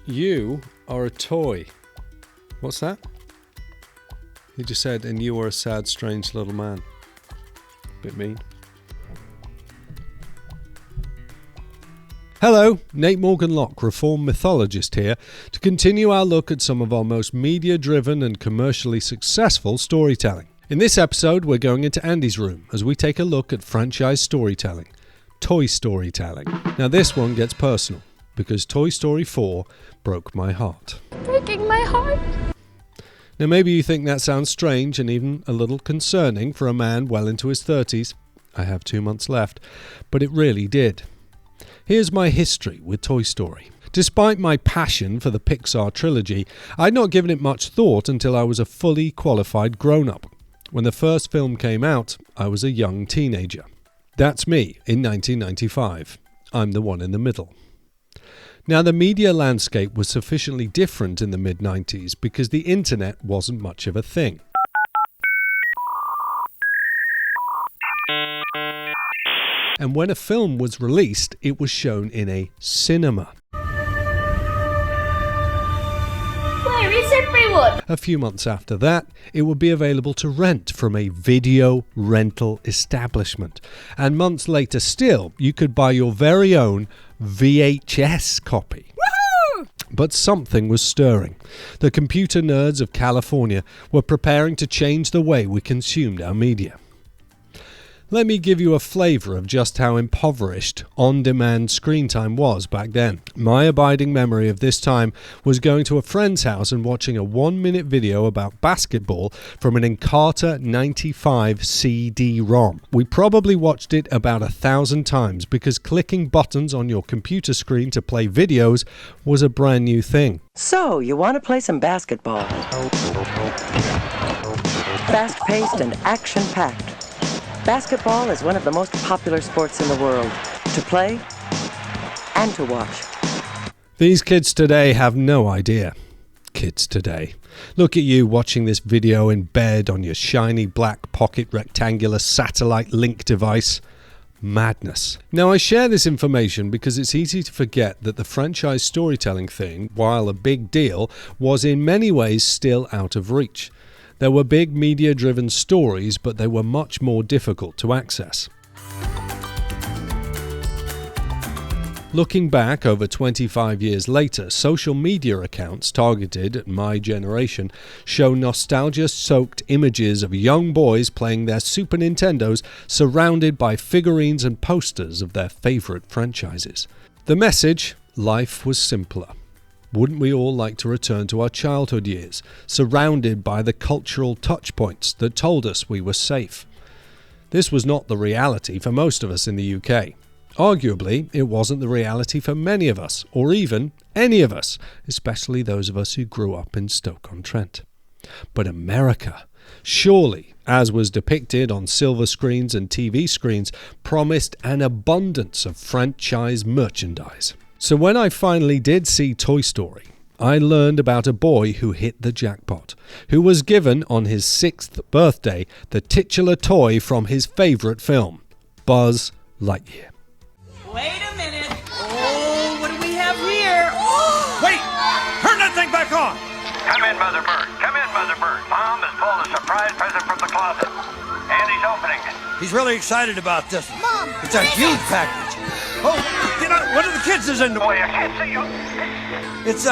You are a toy. What's that? He just said, and you are a sad, strange little man. Bit mean. Hello, Nate Morgan-Locke, Reformed mythologist here, to continue our look at some of our most media-driven and commercially successful storytelling. In this episode, we're going into Andy's room as we take a look at franchise storytelling, toy storytelling. Now this one gets personal, because Toy Story 4 broke my heart. Breaking my heart? Now maybe you think that sounds strange and even a little concerning for a man well into his 30s. I have 2 months left, but it really did. Here's my history with Toy Story. Despite my passion for the Pixar trilogy, I'd not given it much thought until I was a fully qualified grown-up. When the first film came out, I was a young teenager. That's me in 1995. I'm the one in the middle. Now, the media landscape was sufficiently different in the mid-90s because the internet wasn't much of a thing. And when a film was released, it was shown in a cinema. Where is everyone? A few months after that, it would be available to rent from a video rental establishment. And months later still, you could buy your very own VHS copy. Woohoo! But something was stirring. The computer nerds of California were preparing to change the way we consumed our media. Let me give you a flavour of just how impoverished on-demand screen time was back then. My abiding memory of this time was going to a friend's house and watching a 1-minute video about basketball from an Encarta 95 CD-ROM. We probably watched it about 1,000 times because clicking buttons on your computer screen to play videos was a brand new thing. So, you want to play some basketball? Fast-paced and action-packed. Basketball is one of the most popular sports in the world, to play and to watch. These kids today have no idea. Kids today. Look at you watching this video in bed on your shiny black pocket rectangular satellite link device. Madness. Now I share this information because it's easy to forget that the franchise storytelling thing, while a big deal, was in many ways still out of reach. There were big media-driven stories, but they were much more difficult to access. Looking back over 25 years later, social media accounts targeted at my generation show nostalgia-soaked images of young boys playing their Super Nintendos surrounded by figurines and posters of their favourite franchises. The message: life was simpler. Wouldn't we all like to return to our childhood years, surrounded by the cultural touchpoints that told us we were safe? This was not the reality for most of us in the UK. Arguably, it wasn't the reality for many of us, or even any of us, especially those of us who grew up in Stoke-on-Trent. But America, surely, as was depicted on silver screens and TV screens, promised an abundance of franchise merchandise. So when I finally did see Toy Story, I learned about a boy who hit the jackpot, who was given on his 6th birthday the titular toy from his favourite film, Buzz Lightyear. Wait a minute. Oh, what do we have here? Oh! Wait! Turn that thing back on! Come in, Mother Bird. Come in, Mother Bird. Mom has pulled a surprise present from the closet. And he's opening it. He's really excited about this one. Mom, It's a huge package. Oh, you know, what are the kids is into? Boy, I can't see you. It's,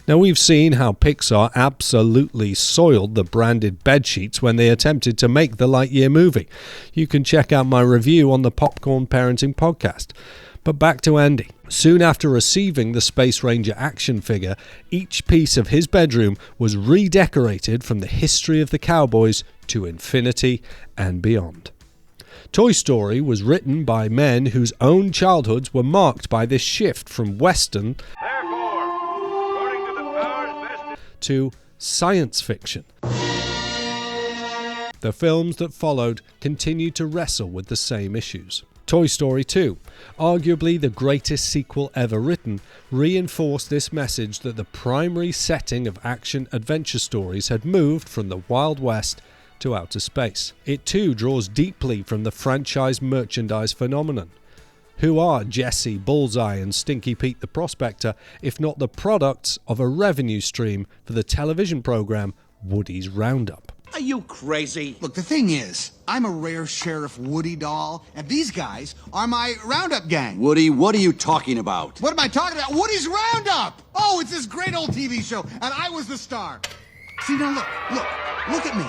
Now we've seen how Pixar absolutely soiled the branded bedsheets when they attempted to make the Lightyear movie. You can check out my review on the Popcorn Parenting podcast. But back to Andy. Soon after receiving the Space Ranger action figure, each piece of his bedroom was redecorated from the history of the Cowboys to infinity and beyond. Toy Story was written by men whose own childhoods were marked by this shift from Western to science fiction. The films that followed continued to wrestle with the same issues. Toy Story 2, arguably the greatest sequel ever written, reinforced this message that the primary setting of action-adventure stories had moved from the Wild West to outer space. It too draws deeply from the franchise merchandise phenomenon. Who are Jesse, Bullseye and Stinky Pete the Prospector if not the products of a revenue stream for the television program Woody's Roundup? Are you crazy? Look, the thing is, I'm a rare Sheriff Woody doll, and these guys are my Roundup gang. Woody, what are you talking about? What am I talking about? Woody's Roundup! Oh, it's this great old TV show, and I was the star. See, now look at me.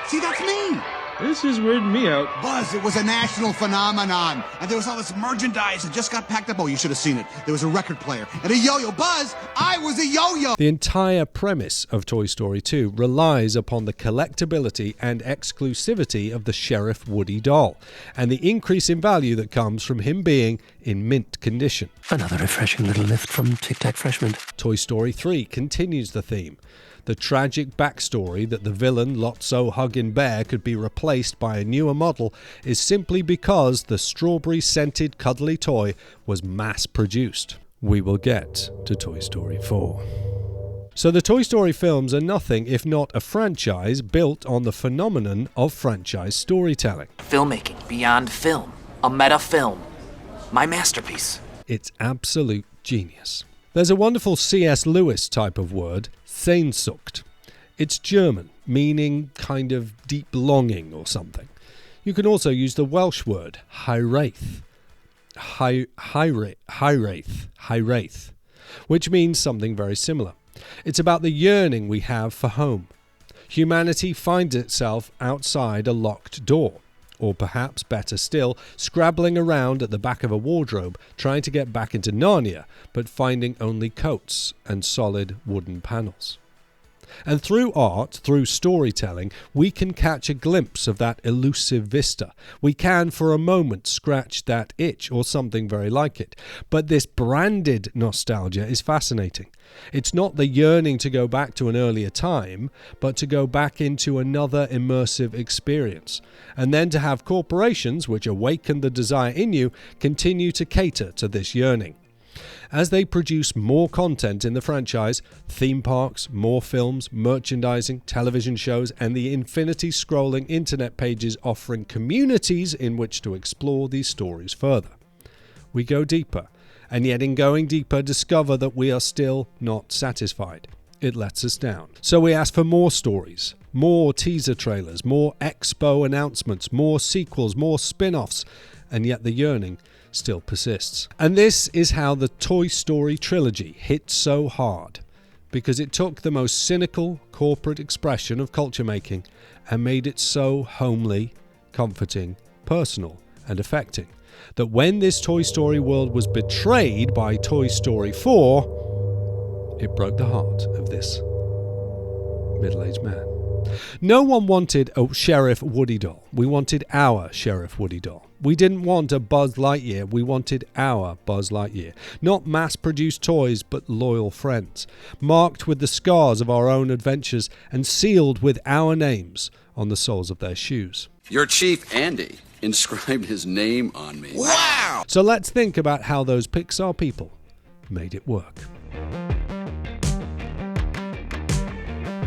See, that's me. This is weirding me out. Buzz, it was a national phenomenon. And there was all this merchandise that just got packed up. Oh, you should have seen it. There was a record player and a yo-yo. Buzz, I was a yo-yo. The entire premise of Toy Story 2 relies upon the collectability and exclusivity of the Sheriff Woody doll, and the increase in value that comes from him being in mint condition. Another refreshing little lift from Tic Tac Freshman. Toy Story 3 continues the theme. The tragic backstory that the villain Lotso Huggin' Bear could be replaced by a newer model is simply because the strawberry-scented cuddly toy was mass-produced. We will get to Toy Story 4. So the Toy Story films are nothing if not a franchise built on the phenomenon of franchise storytelling. Filmmaking beyond film. A meta film. My masterpiece. It's absolute genius. There's a wonderful C.S. Lewis type of word, Sehnsucht. It's German, meaning kind of deep longing or something. You can also use the Welsh word, Hiraeth, which means something very similar. It's about the yearning we have for home. Humanity finds itself outside a locked door, or perhaps better still, scrabbling around at the back of a wardrobe, trying to get back into Narnia, but finding only coats and solid wooden panels. And through art, through storytelling, we can catch a glimpse of that elusive vista. We can, for a moment, scratch that itch, or something very like it. But this branded nostalgia is fascinating. It's not the yearning to go back to an earlier time, but to go back into another immersive experience. And then to have corporations, which awaken the desire in you, continue to cater to this yearning. As they produce more content in the franchise, theme parks, more films, merchandising, television shows, and the infinity scrolling internet pages offering communities in which to explore these stories further. We go deeper, and yet in going deeper discover that we are still not satisfied. It lets us down. So we ask for more stories, more teaser trailers, more expo announcements, more sequels, more spin-offs, and yet the yearning still persists. And this is how the Toy Story trilogy hit so hard, because it took the most cynical corporate expression of culture making and made it so homely, comforting, personal and affecting that when this Toy Story world was betrayed by Toy Story 4, it broke the heart of this middle-aged man. No one wanted a Sheriff Woody doll. We wanted our Sheriff Woody doll. We didn't want a Buzz Lightyear. We wanted our Buzz Lightyear. Not mass-produced toys, but loyal friends, marked with the scars of our own adventures and sealed with our names on the soles of their shoes. Your chief, Andy, inscribed his name on me. Wow! So let's think about how those Pixar people made it work.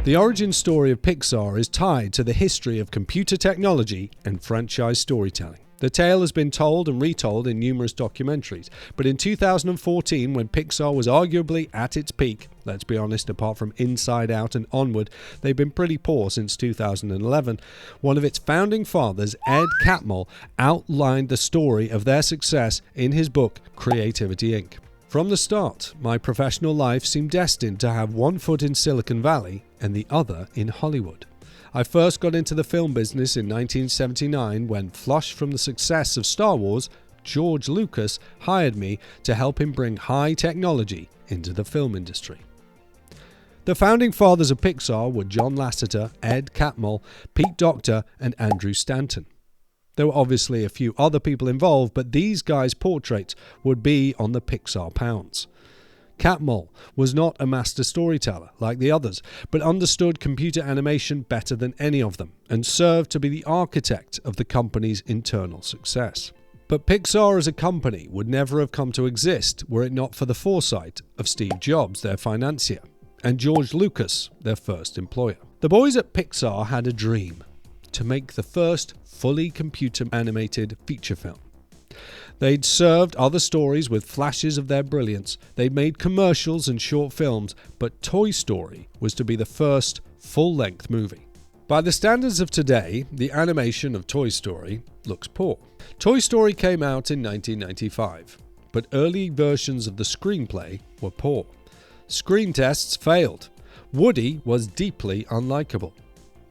The origin story of Pixar is tied to the history of computer technology and franchise storytelling. The tale has been told and retold in numerous documentaries, but in 2014, when Pixar was arguably at its peak, let's be honest, apart from Inside Out and Onward, they've been pretty poor since 2011, one of its founding fathers, Ed Catmull, outlined the story of their success in his book, Creativity Inc. From the start, my professional life seemed destined to have one foot in Silicon Valley and the other in Hollywood. I first got into the film business in 1979 when, flush from the success of Star Wars, George Lucas hired me to help him bring high technology into the film industry. The founding fathers of Pixar were John Lasseter, Ed Catmull, Pete Docter, and Andrew Stanton. There were obviously a few other people involved, but these guys' portraits would be on the Pixar pounds. Catmull was not a master storyteller like the others, but understood computer animation better than any of them, and served to be the architect of the company's internal success. But Pixar as a company would never have come to exist were it not for the foresight of Steve Jobs, their financier, and George Lucas, their first employer. The boys at Pixar had a dream: to make the first fully computer-animated feature film. They'd served other stories with flashes of their brilliance. They'd made commercials and short films, but Toy Story was to be the first full-length movie. By the standards of today, the animation of Toy Story looks poor. Toy Story came out in 1995, but early versions of the screenplay were poor. Screen tests failed. Woody was deeply unlikable.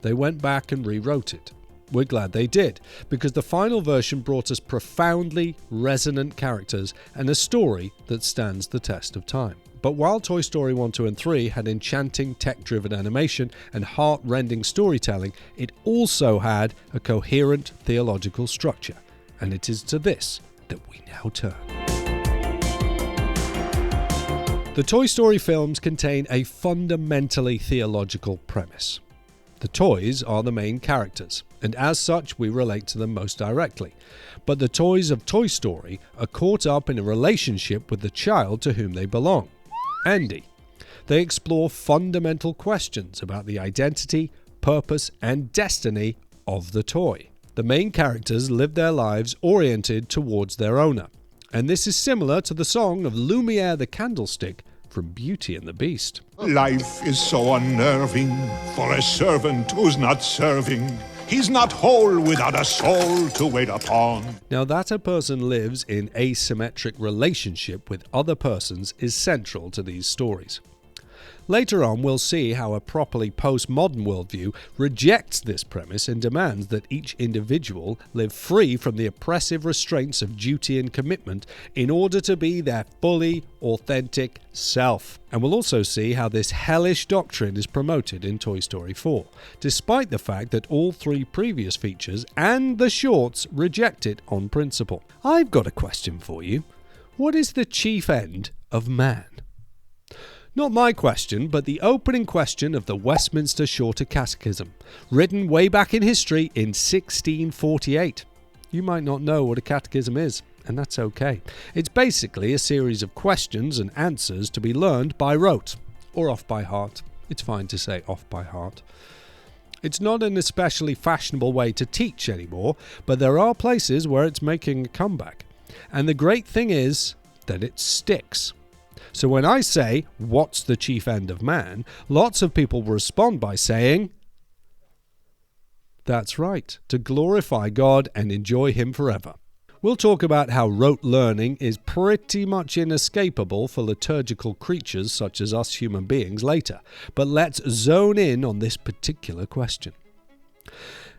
They went back and rewrote it. We're glad they did, because the final version brought us profoundly resonant characters and a story that stands the test of time. But while Toy Story 1, 2 and 3 had enchanting tech-driven animation and heart-rending storytelling, it also had a coherent theological structure, and it is to this that we now turn. The Toy Story films contain a fundamentally theological premise. The toys are the main characters, and as such we relate to them most directly. But the toys of Toy Story are caught up in a relationship with the child to whom they belong, Andy. They explore fundamental questions about the identity, purpose, and destiny of the toy. The main characters live their lives oriented towards their owner, and this is similar to the song of Lumiere the Candlestick from Beauty and the Beast. Life is so unnerving for a servant who's not serving. He's not whole without a soul to wait upon. Now, that a person lives in asymmetric relationship with other persons is central to these stories. Later on, we'll see how a properly postmodern worldview rejects this premise and demands that each individual live free from the oppressive restraints of duty and commitment in order to be their fully authentic self. And we'll also see how this hellish doctrine is promoted in Toy Story 4, despite the fact that all three previous features and the shorts reject it on principle. I've got a question for you. What is the chief end of man? Not my question, but the opening question of the Westminster Shorter Catechism, written way back in history in 1648. You might not know what a catechism is, and that's okay. It's basically a series of questions and answers to be learned by rote, or off by heart. It's fine to say off by heart. It's not an especially fashionable way to teach anymore, but there are places where it's making a comeback. And the great thing is that it sticks. So when I say, what's the chief end of man, lots of people will respond by saying, that's right, to glorify God and enjoy Him forever. We'll talk about how rote learning is pretty much inescapable for liturgical creatures such as us human beings later, but let's zone in on this particular question.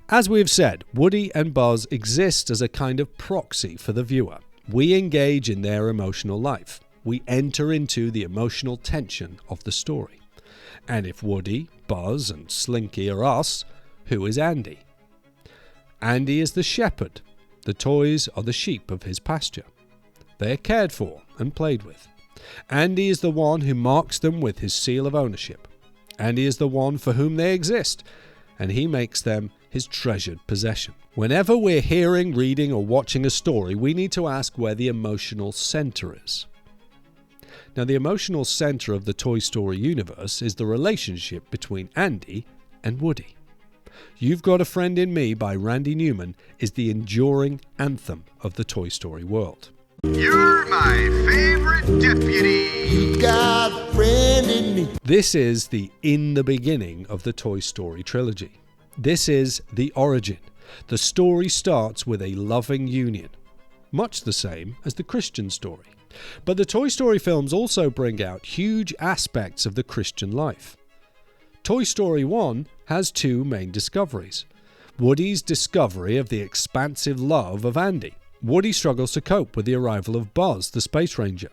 As we have said, Woody and Buzz exist as a kind of proxy for the viewer. We engage in their emotional life. We enter into the emotional tension of the story. And if Woody, Buzz, and Slinky are us, who is Andy? Andy is the shepherd. The toys are the sheep of his pasture. They are cared for and played with. Andy is the one who marks them with his seal of ownership. Andy is the one for whom they exist, and he makes them his treasured possession. Whenever we're hearing, reading, or watching a story, we need to ask where the emotional center is. Now, the emotional center of the Toy Story universe is the relationship between Andy and Woody. You've Got a Friend in Me by Randy Newman is the enduring anthem of the Toy Story world. You're my favorite deputy. You got a friend in me. This is the in the beginning of the Toy Story trilogy. This is the origin. The story starts with a loving union, much the same as the Christian story. But the Toy Story films also bring out huge aspects of the Christian life. Toy Story 1 has two main discoveries. Woody's discovery of the expansive love of Andy. Woody struggles to cope with the arrival of Buzz, the Space Ranger.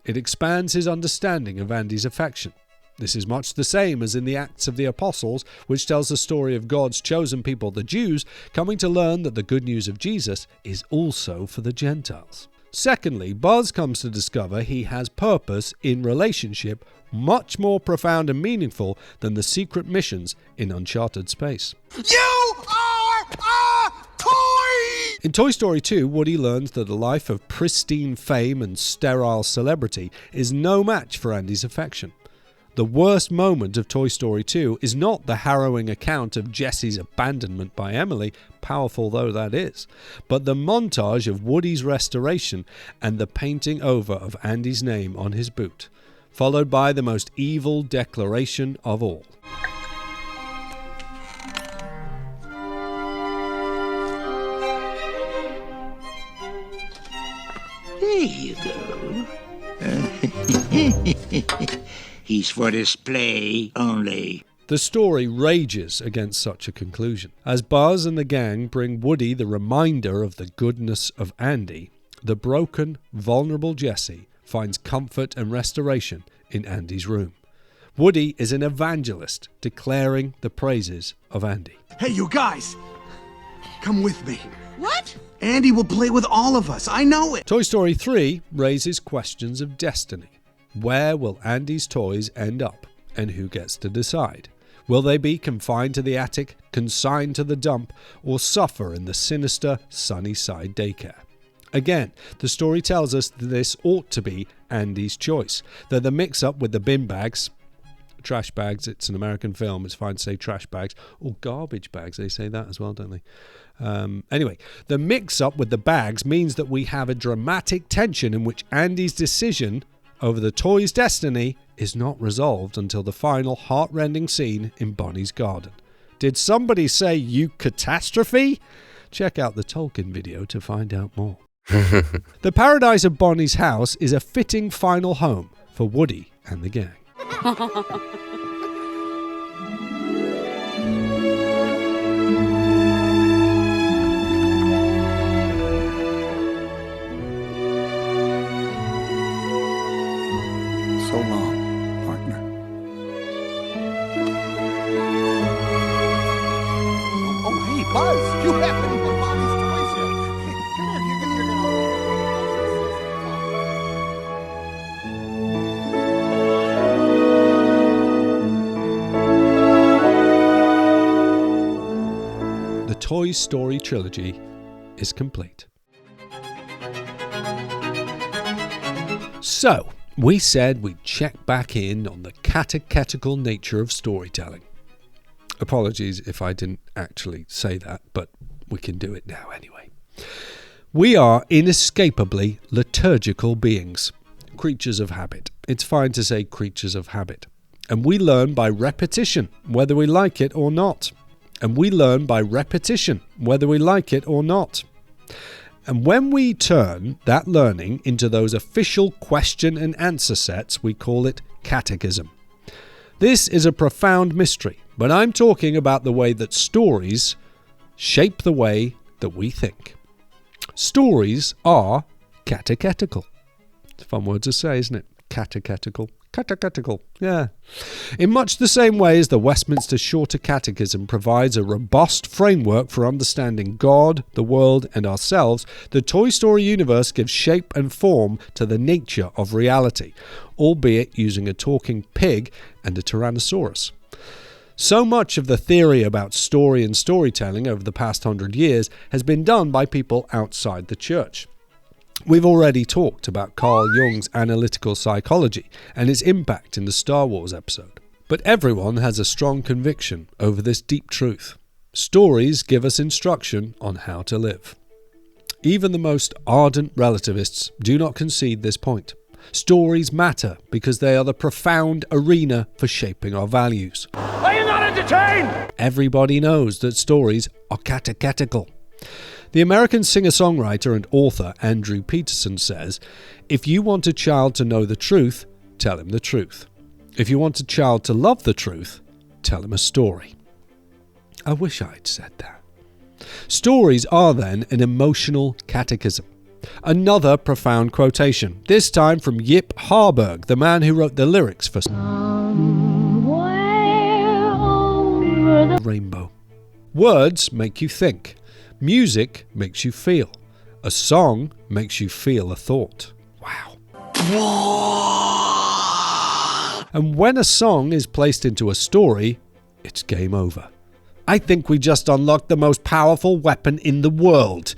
It expands his understanding of Andy's affection. This is much the same as in the Acts of the Apostles, which tells the story of God's chosen people, the Jews, coming to learn that the good news of Jesus is also for the Gentiles. Secondly, Buzz comes to discover he has purpose in relationship much more profound and meaningful than the secret missions in uncharted space. You are a toy! In Toy Story 2, Woody learns that a life of pristine fame and sterile celebrity is no match for Andy's affection. The worst moment of Toy Story 2 is not the harrowing account of Jesse's abandonment by Emily, powerful though that is, but the montage of Woody's restoration and the painting over of Andy's name on his boot, followed by the most evil declaration of all. There you go. He's for display only. The story rages against such a conclusion. As Buzz and the gang bring Woody the reminder of the goodness of Andy, the broken, vulnerable Jesse finds comfort and restoration in Andy's room. Woody is an evangelist declaring the praises of Andy. Hey, you guys! Come with me. What? Andy will play with all of us. I know it. Toy Story 3 raises questions of destiny. Where will Andy's toys end up, and who gets to decide? Will they be confined to the attic, consigned to the dump, or suffer in the sinister Sunnyside daycare? Again, the story tells us that this ought to be Andy's choice, that the mix-up with the bin bags, trash bags, it's an American film, it's fine to say trash bags, or garbage bags, they say that as well, don't they? Anyway, the mix-up with the bags means that we have a dramatic tension in which Andy's decision over the toy's destiny is not resolved until the final heart-rending scene in Bonnie's garden. Did somebody say you catastrophe? Check out the Tolkien video to find out more. The paradise of Bonnie's house is a fitting final home for Woody and the gang. So long, partner. Oh, hey, Buzz! You haven't even Bonnie's toys yet. Come here, you're gonna... The Toy Story trilogy is complete. So, we said we'd check back in on the catechetical nature of storytelling. Apologies if I didn't actually say that, but we can do it now anyway. We are inescapably liturgical beings, creatures of habit. It's fine to say creatures of habit. And we learn by repetition, whether we like it or not. And we learn by repetition, whether we like it or not. And when we turn that learning into those official question and answer sets, we call it catechism. This is a profound mystery, but I'm talking about the way that stories shape the way that we think. Stories are catechetical. It's a fun word to say, isn't it? Catechetical. Catechetical, yeah. In much the same way as the Westminster Shorter Catechism provides a robust framework for understanding God, the world, and ourselves, the Toy Story universe gives shape and form to the nature of reality, albeit using a talking pig and a Tyrannosaurus. So much of the theory about story and storytelling over the past 100 years has been done by people outside the church. We've already talked about Carl Jung's analytical psychology and its impact in the Star Wars episode. But everyone has a strong conviction over this deep truth. Stories give us instruction on how to live. Even the most ardent relativists do not concede this point. Stories matter because they are the profound arena for shaping our values. Are you not entertained? Everybody knows that stories are catechetical. The American singer-songwriter and author Andrew Peterson says, "If you want a child to know the truth, tell him the truth. If you want a child to love the truth, tell him a story." I wish I'd said that. Stories are then an emotional catechism. Another profound quotation, this time from Yip Harburg, the man who wrote the lyrics for Rainbow. Words make you think. Music makes you feel. A song makes you feel a thought. Wow. And when a song is placed into a story, it's game over. I think we just unlocked the most powerful weapon in the world.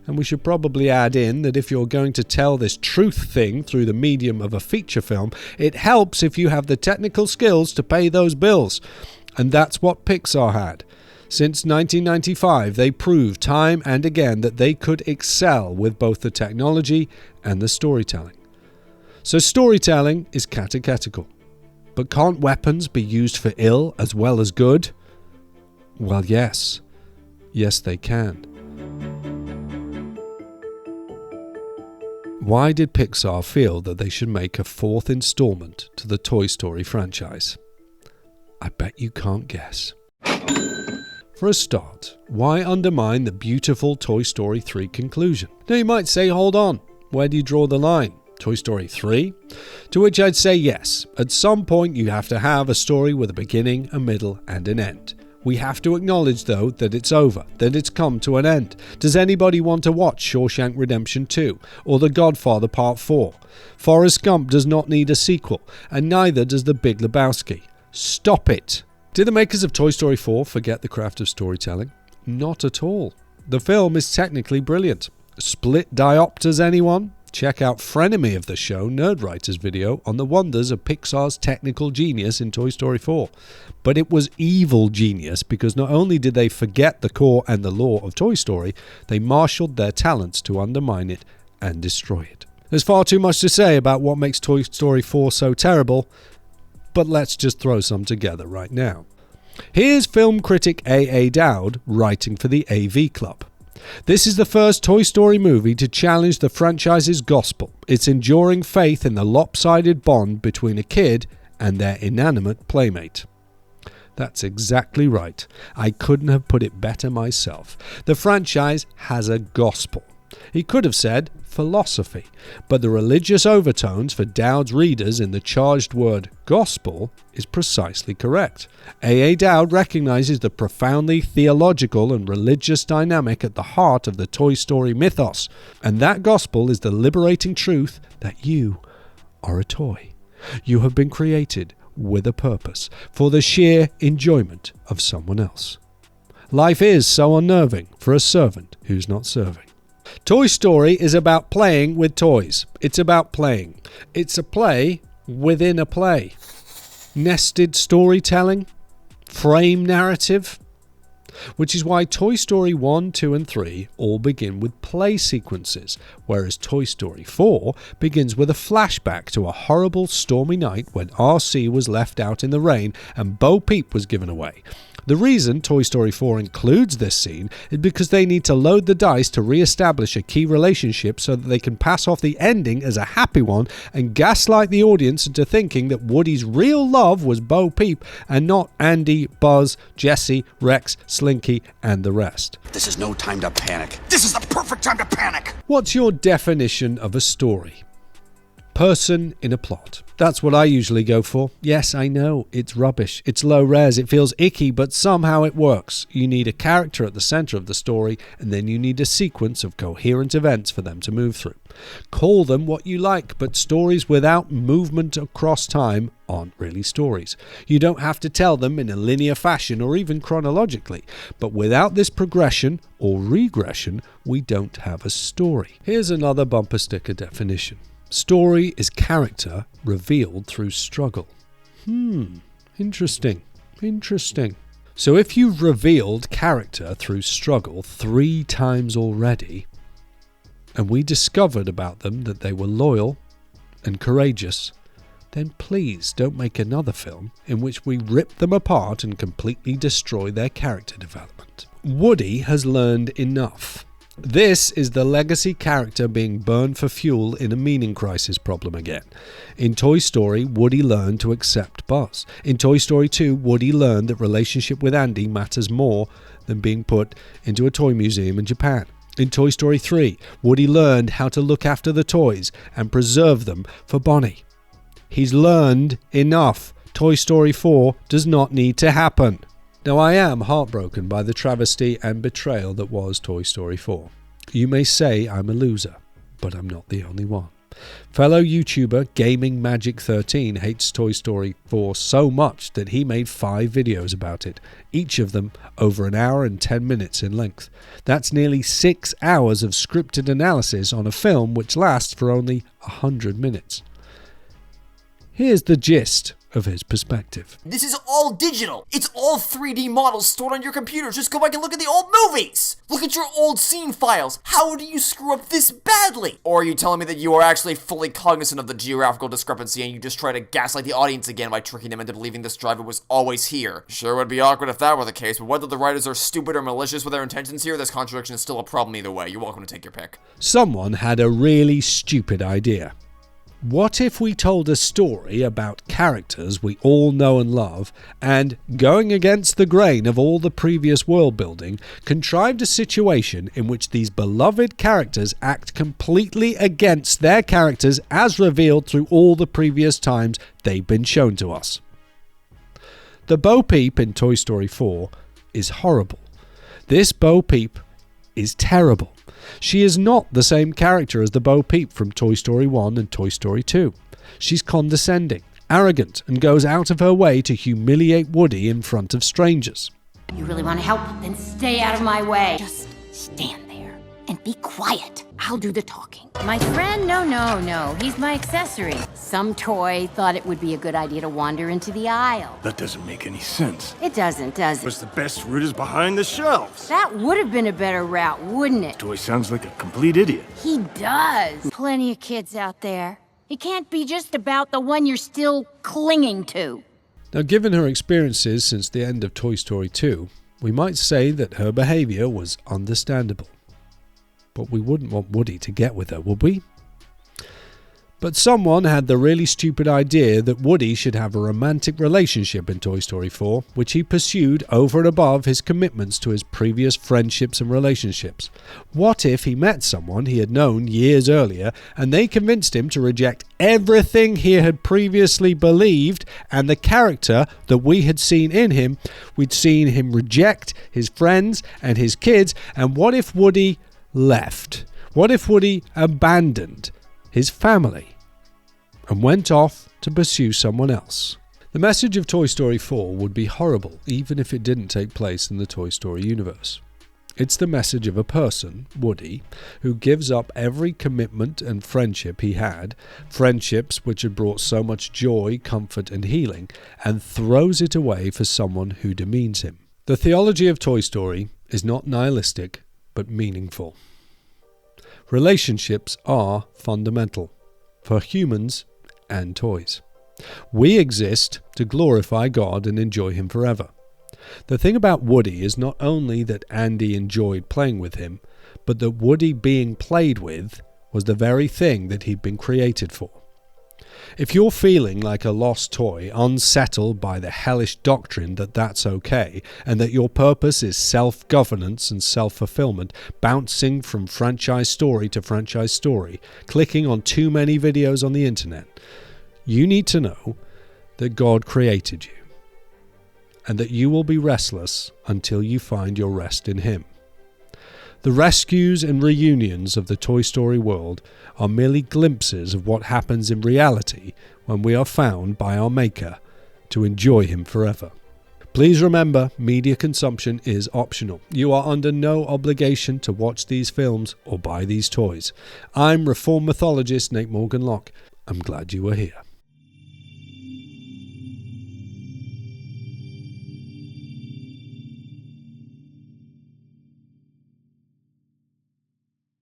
And we should probably add in that if you're going to tell this truth thing through the medium of a feature film, it helps if you have the technical skills to pay those bills. And that's what Pixar had. Since 1995, they proved time and again that they could excel with both the technology and the storytelling. So storytelling is catechetical. But can't weapons be used for ill as well as good? Well, yes. Yes, they can. Why did Pixar feel that they should make a fourth installment to the Toy Story franchise? I bet you can't guess. For a start, why undermine the beautiful Toy Story 3 conclusion? Now you might say, hold on, where do you draw the line? Toy Story 3? To which I'd say yes, at some point you have to have a story with a beginning, a middle and an end. We have to acknowledge though that it's over, that it's come to an end. Does anybody want to watch Shawshank Redemption 2 or The Godfather Part 4? Forrest Gump does not need a sequel, and neither does The Big Lebowski. Stop it! Did the makers of Toy Story 4 forget the craft of storytelling? Not at all. The film is technically brilliant. Split diopters, anyone? Check out frenemy of the show, Nerdwriter's video on the wonders of Pixar's technical genius in Toy Story 4. But it was evil genius because not only did they forget the core and the lore of Toy Story, they marshaled their talents to undermine it and destroy it. There's far too much to say about what makes Toy Story 4 so terrible, but let's just throw some together right now. Here's film critic A.A. Dowd writing for the AV Club. This is the first Toy Story movie to challenge the franchise's gospel, its enduring faith in the lopsided bond between a kid and their inanimate playmate. That's exactly right. I couldn't have put it better myself. The franchise has a gospel. He could have said philosophy, but the religious overtones for Dowd's readers in the charged word gospel is precisely correct. A.A. Dowd recognizes the profoundly theological and religious dynamic at the heart of the Toy Story mythos, and that gospel is the liberating truth that you are a toy. You have been created with a purpose, for the sheer enjoyment of someone else. Life is so unnerving for a servant who's not serving. Toy Story is about playing with toys. It's about playing. It's a play within a play. Nested storytelling, frame narrative, which is why Toy Story 1, 2 and 3 all begin with play sequences, whereas Toy Story 4 begins with a flashback to a horrible stormy night when RC was left out in the rain and Bo Peep was given away. The reason Toy Story 4 includes this scene is because they need to load the dice to re-establish a key relationship so that they can pass off the ending as a happy one and gaslight the audience into thinking that Woody's real love was Bo Peep and not Andy, Buzz, Jesse, Rex, Slinky, and the rest. This is no time to panic. This is the perfect time to panic! What's your definition of a story? Person in a plot. That's what I usually go for. Yes, I know, it's rubbish. It's low res, it feels icky, but somehow it works. You need a character at the center of the story, and then you need a sequence of coherent events for them to move through. Call them what you like, but stories without movement across time aren't really stories. You don't have to tell them in a linear fashion or even chronologically, but without this progression or regression, we don't have a story. Here's another bumper sticker definition. Story is character revealed through struggle. Interesting. So if you've revealed character through struggle 3 times already, and we discovered about them that they were loyal and courageous, then please don't make another film in which we rip them apart and completely destroy their character development. Woody has learned enough. This is the legacy character being burned for fuel in a meaning crisis problem again. In Toy Story, Woody learned to accept Buzz. In Toy Story 2, Woody learned that relationship with Andy matters more than being put into a toy museum in Japan. In Toy Story 3, Woody learned how to look after the toys and preserve them for Bonnie. He's learned enough. Toy Story 4 does not need to happen. Now, I am heartbroken by the travesty and betrayal that was Toy Story 4. You may say I'm a loser, but I'm not the only one. Fellow YouTuber Gaming Magic 13 hates Toy Story 4 so much that he made 5 videos about it, each of them over an hour and 10 minutes in length. That's nearly 6 hours of scripted analysis on a film which lasts for only 100 minutes. Here's the gist of his perspective. This is all digital. It's all 3D models stored on your computer. Just go back and look at the old movies. Look at your old scene files. How do you screw up this badly? Or are you telling me that you are actually fully cognizant of the geographical discrepancy and you just try to gaslight the audience again by tricking them into believing this driver was always here? Sure would be awkward if that were the case, but whether the writers are stupid or malicious with their intentions here, this contradiction is still a problem either way. You're welcome to take your pick. Someone had a really stupid idea. What if we told a story about characters we all know and love, and, going against the grain of all the previous world building, contrived a situation in which these beloved characters act completely against their characters as revealed through all the previous times they've been shown to us? The Bo Peep in Toy Story 4 is horrible. This Bo Peep is terrible. She is not the same character as the Bo Peep from Toy Story 1 and Toy Story 2. She's condescending, arrogant, and goes out of her way to humiliate Woody in front of strangers. You really want to help? Then stay out of my way. Just stand there and be quiet. I'll do the talking. My friend? No. He's my accessory. Some toy thought it would be a good idea to wander into the aisle. That doesn't make any sense. It doesn't, does it? Because the best route is behind the shelves. That would have been a better route, wouldn't it? Toy sounds like a complete idiot. He does. Plenty of kids out there. It can't be just about the one you're still clinging to. Now, given her experiences since the end of Toy Story 2, we might say that her behaviour was understandable. But we wouldn't want Woody to get with her, would we? But someone had the really stupid idea that Woody should have a romantic relationship in Toy Story 4, which he pursued over and above his commitments to his previous friendships and relationships. What if he met someone he had known years earlier, and they convinced him to reject everything he had previously believed, and the character that we had seen in him, we'd seen him reject his friends and his kids, and what if Woody left? What if Woody abandoned his family and went off to pursue someone else? The message of Toy Story 4 would be horrible even if it didn't take place in the Toy Story universe. It's the message of a person, Woody, who gives up every commitment and friendship he had, friendships which had brought so much joy, comfort and healing, and throws it away for someone who demeans him. The theology of Toy Story is not nihilistic, but meaningful. Relationships are fundamental for humans and toys. We exist to glorify God and enjoy Him forever. The thing about Woody is not only that Andy enjoyed playing with him, but that Woody being played with was the very thing that he'd been created for. If you're feeling like a lost toy, unsettled by the hellish doctrine that that's okay, and that your purpose is self-governance and self-fulfillment, bouncing from franchise story to franchise story, clicking on too many videos on the internet, you need to know that God created you, and that you will be restless until you find your rest in Him. The rescues and reunions of the Toy Story world are merely glimpses of what happens in reality when we are found by our Maker to enjoy Him forever. Please remember, media consumption is optional. You are under no obligation to watch these films or buy these toys. I'm Reformed mythologist Nate Morgan Locke. I'm glad you were here.